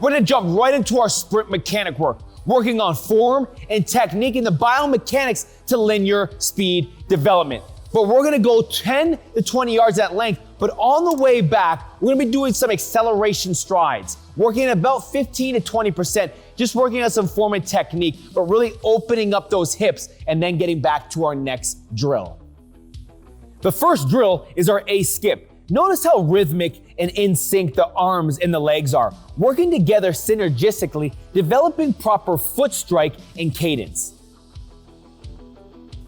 we're gonna jump right into our sprint mechanic work, working on form and technique and the biomechanics to linear speed development. But we're gonna go 10 to 20 yards at length, but on the way back, we're gonna be doing some acceleration strides, working at about 15 to 20%, just working on some form and technique, but really opening up those hips and then getting back to our next drill. The first drill is our A skip. Notice how rhythmic and in sync the arms and the legs are, working together synergistically, developing proper foot strike and cadence.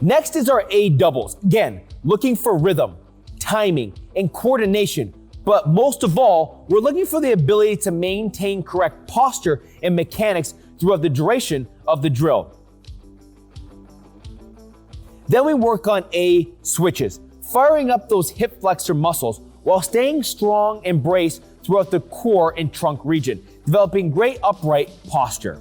Next is our A doubles. Again, looking for rhythm, timing, and coordination. But most of all, we're looking for the ability to maintain correct posture and mechanics throughout the duration of the drill. Then we work on A switches, firing up those hip flexor muscles while staying strong and braced throughout the core and trunk region, developing great upright posture.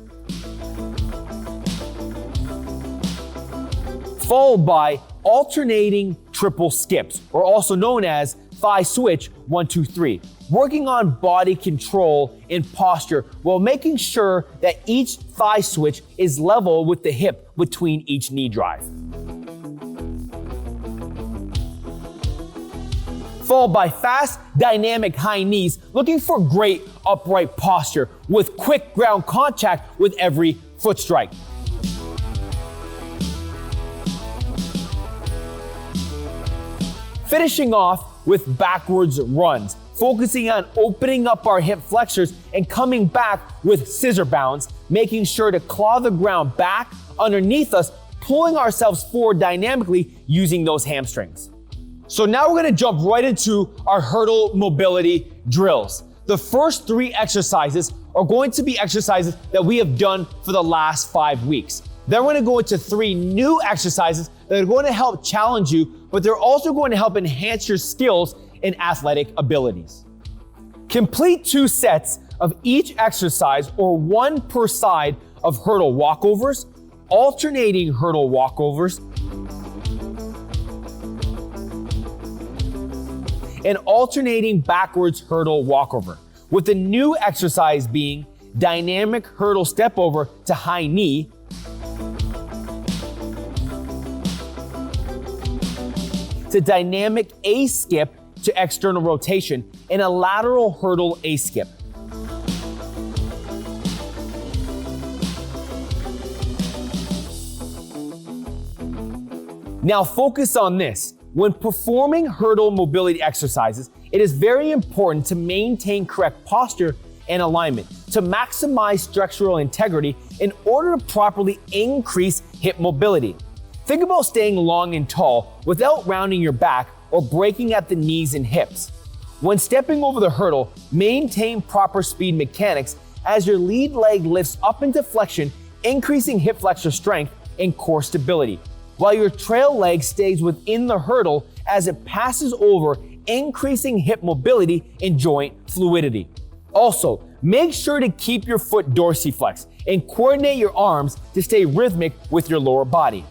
Followed by alternating triple skips, or also known as thigh switch 1, 2, 3, working on body control and posture while making sure that each thigh switch is level with the hip between each knee drive. Followed by fast, dynamic high knees, looking for great upright posture with quick ground contact with every foot strike. Finishing off with backwards runs, focusing on opening up our hip flexors and coming back with scissor bounds, making sure to claw the ground back underneath us, pulling ourselves forward dynamically using those hamstrings. So now we're gonna jump right into our hurdle mobility drills. The first 3 exercises are going to be exercises that we have done for the last 5 weeks. Then we're gonna go into 3 new exercises that are going to help challenge you, but they're also going to help enhance your skills and athletic abilities. Complete 2 sets of each exercise, or 1 per side, of hurdle walkovers, alternating hurdle walkovers, and alternating backwards hurdle walkover, with the new exercise being dynamic hurdle step over to high knee, to dynamic A skip to external rotation, and a lateral hurdle A skip. Now focus on this. When performing hurdle mobility exercises, it is very important to maintain correct posture and alignment to maximize structural integrity in order to properly increase hip mobility. Think about staying long and tall without rounding your back or breaking at the knees and hips. When stepping over the hurdle, maintain proper speed mechanics as your lead leg lifts up into flexion, increasing hip flexor strength and core stability, while your trail leg stays within the hurdle as it passes over, increasing hip mobility and joint fluidity. Also, make sure to keep your foot dorsiflexed and coordinate your arms to stay rhythmic with your lower body.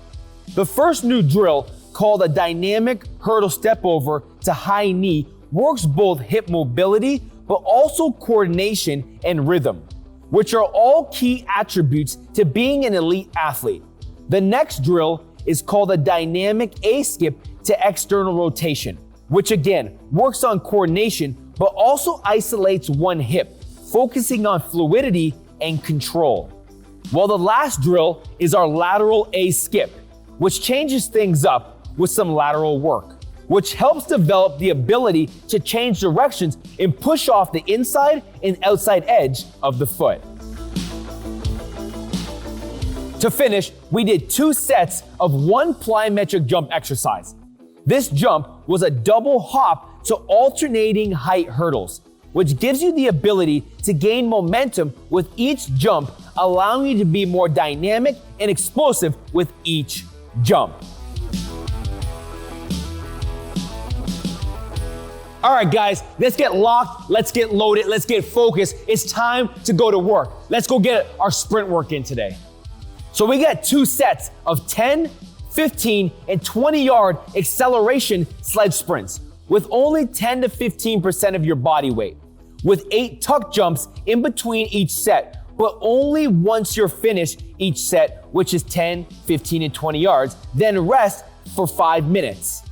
The first new drill, called a dynamic hurdle step over to high knee, works both hip mobility but also coordination and rhythm, which are all key attributes to being an elite athlete. The next drill is called a dynamic A skip to external rotation, which again works on coordination but also isolates one hip, focusing on fluidity and control. While the last drill is our lateral A skip, which changes things up with some lateral work, which helps develop the ability to change directions and push off the inside and outside edge of the foot. To finish, we did 2 sets of 1 plyometric jump exercise. This jump was a double hop to alternating height hurdles, which gives you the ability to gain momentum with each jump, allowing you to be more dynamic and explosive with each jump. All right, guys, let's get locked, let's get loaded, let's get focused. It's time to go to work. Let's go get our sprint work in today. So we got 2 sets of 10, 15, and 20-yard acceleration sled sprints with only 10 to 15% of your body weight. with 8 tuck jumps in between each set, but only once you're finished each set, which is 10, 15, and 20 yards, then rest for 5 minutes.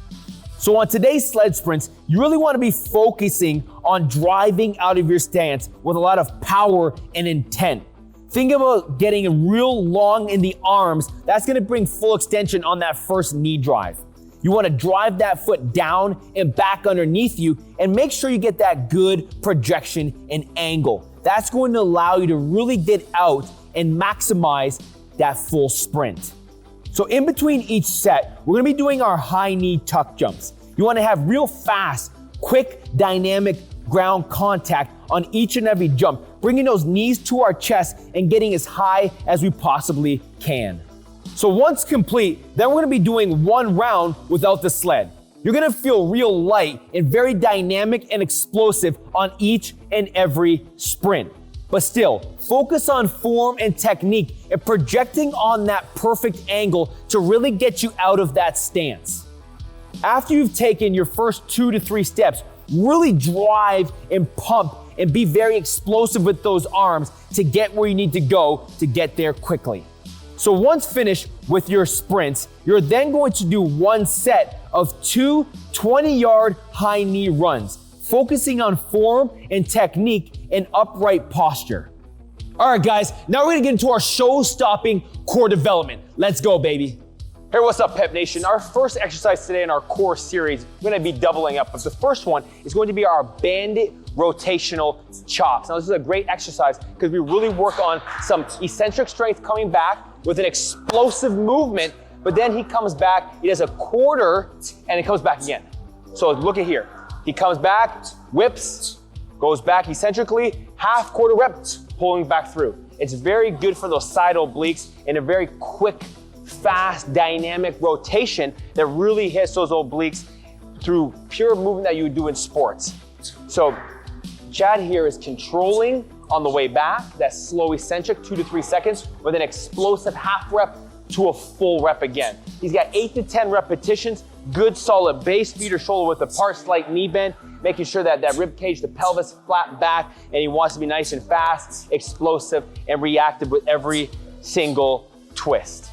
So on today's sled sprints, you really want to be focusing on driving out of your stance with a lot of power and intent. Think about getting real long in the arms. That's going to bring full extension on that first knee drive. You want to drive that foot down and back underneath you and make sure you get that good projection and angle. That's going to allow you to really get out and maximize that full sprint. So in between each set, we're going to be doing our high knee tuck jumps. You want to have real fast, quick, dynamic ground contact on each and every jump, bringing those knees to our chest and getting as high as we possibly can. So once complete, then we're going to be doing 1 round without the sled. You're going to feel real light and very dynamic and explosive on each and every sprint. But still, focus on form and technique and projecting on that perfect angle to really get you out of that stance. After you've taken your first 2 to 3 steps, really drive and pump and be very explosive with those arms to get where you need to go to get there quickly. So once finished with your sprints, you're then going to do 1 set of 2 20-yard high knee runs, focusing on form and technique and upright posture. All right, guys, now we're gonna get into our show-stopping core development. Let's go, baby. Hey, what's up, Pep Nation? Our first exercise today in our core series, we're gonna be doubling up, but the first one is going to be our bandit rotational chops. Now, this is a great exercise because we really work on some eccentric strength coming back with an explosive movement, but then he comes back, he does a quarter, and it comes back again. So look at here. He comes back, whips, goes back eccentrically, half quarter reps, pulling back through. It's very good for those side obliques and a very quick, fast, dynamic rotation that really hits those obliques through pure movement that you would do in sports. So Chad here is controlling on the way back, that slow eccentric, 2 to 3 seconds, with an explosive half rep to a full rep again. He's got 8 to 10 repetitions, good solid base, feet or shoulder width apart, slight knee bend, making sure that rib cage, the pelvis flat back, and he wants to be nice and fast, explosive, and reactive with every single twist.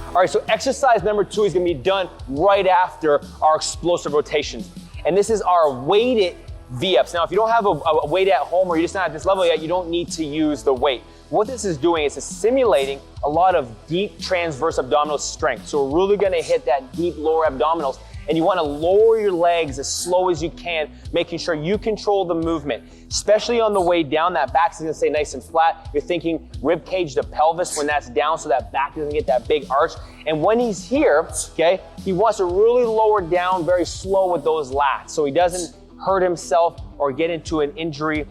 All right, so exercise number 2 is gonna be done right after our explosive rotations. And this is our weighted V-ups. Now, if you don't have a weight at home or you're just not at this level yet, you don't need to use the weight. What this is doing is it's simulating a lot of deep transverse abdominal strength. So we're really gonna hit that deep lower abdominals, and you wanna lower your legs as slow as you can, making sure you control the movement, especially on the way down. That back is gonna stay nice and flat. You're thinking rib cage to pelvis when that's down so that back doesn't get that big arch. And when he's here, okay, he wants to really lower down very slow with those lats so he doesn't hurt himself or get into an injury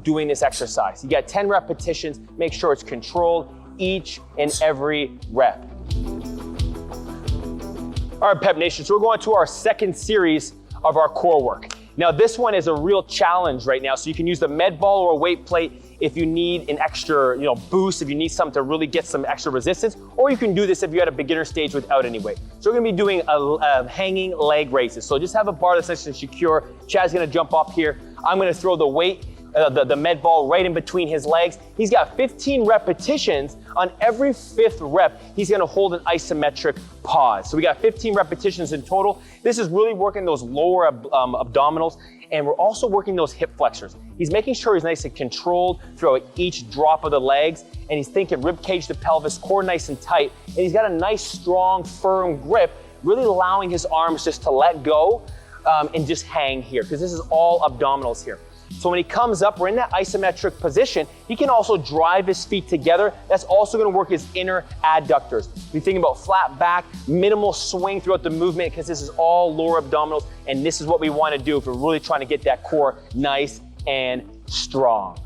doing this exercise. You got 10 repetitions, make sure it's controlled each and every rep. All right, Pep Nation, so we're going to our second series of our core work. Now, this one is a real challenge right now, so you can use the med ball or a weight plate if you need an extra boost, if you need something to really get some extra resistance, or you can do this if you're at a beginner stage without any weight. So we're gonna be doing a hanging leg raises. So just have a bar that's nice and secure. Chad's gonna jump up here. I'm gonna throw the weight, the med ball right in between his legs. He's got 15 repetitions. On every 5th rep, he's gonna hold an isometric pause. So we got 15 repetitions in total. This is really working those lower abdominals, and we're also working those hip flexors. He's making sure he's nice and controlled throughout each drop of the legs, and he's thinking rib cage to pelvis, core nice and tight, and he's got a nice, strong, firm grip, really allowing his arms just to let go and just hang here, because this is all abdominals here. So when he comes up, we're in that isometric position. He can also drive his feet together. That's also gonna work his inner adductors. You're thinking about flat back, minimal swing throughout the movement, because this is all lower abdominals, and this is what we wanna do if we're really trying to get that core nice and strong.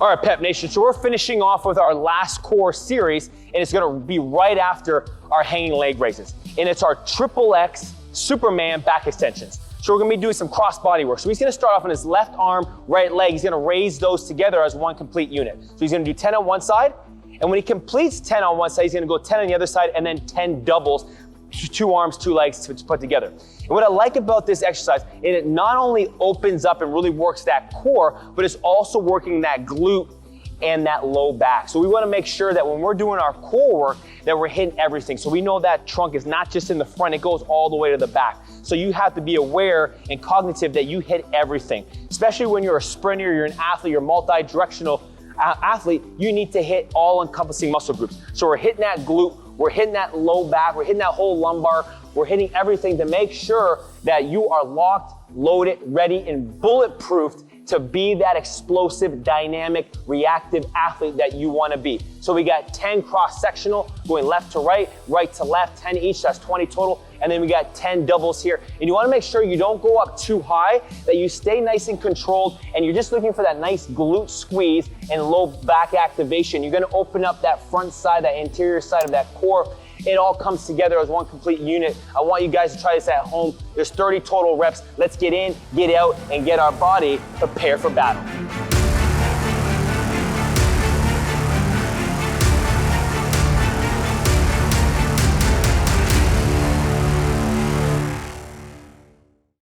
All right, Pep Nation, so we're finishing off with our last core series, and it's gonna be right after our hanging leg raises. And it's our XXX Superman back extensions. So we're gonna be doing some cross body work. So he's gonna start off on his left arm, right leg. He's gonna raise those together as one complete unit. So he's gonna do 10 on one side, and when he completes 10 on one side, he's gonna go 10 on the other side, and then 10 doubles, two arms, two legs to put together. And what I like about this exercise is it not only opens up and really works that core, but it's also working that glute and that low back. So we wanna make sure that when we're doing our core work, that we're hitting everything. So we know that trunk is not just in the front, it goes all the way to the back. So you have to be aware and cognitive that you hit everything. Especially when you're a sprinter, you're an athlete, you're a multi-directional athlete, you need to hit all encompassing muscle groups. So we're hitting that glute, we're hitting that low back, we're hitting that whole lumbar, we're hitting everything to make sure that you are locked, loaded, ready, and bulletproofed to be that explosive, dynamic, reactive athlete that you wanna be. So we got 10 cross-sectional, going left to right to left, 10 each, that's 20 total. And then we got 10 doubles here. And you wanna make sure you don't go up too high, that you stay nice and controlled, and you're just looking for that nice glute squeeze and low back activation. You're gonna open up that front side, that anterior side of that core. It all comes together as one complete unit. I want you guys to try this at home. There's 30 total reps. Let's get in, get out, and get our body prepared for battle.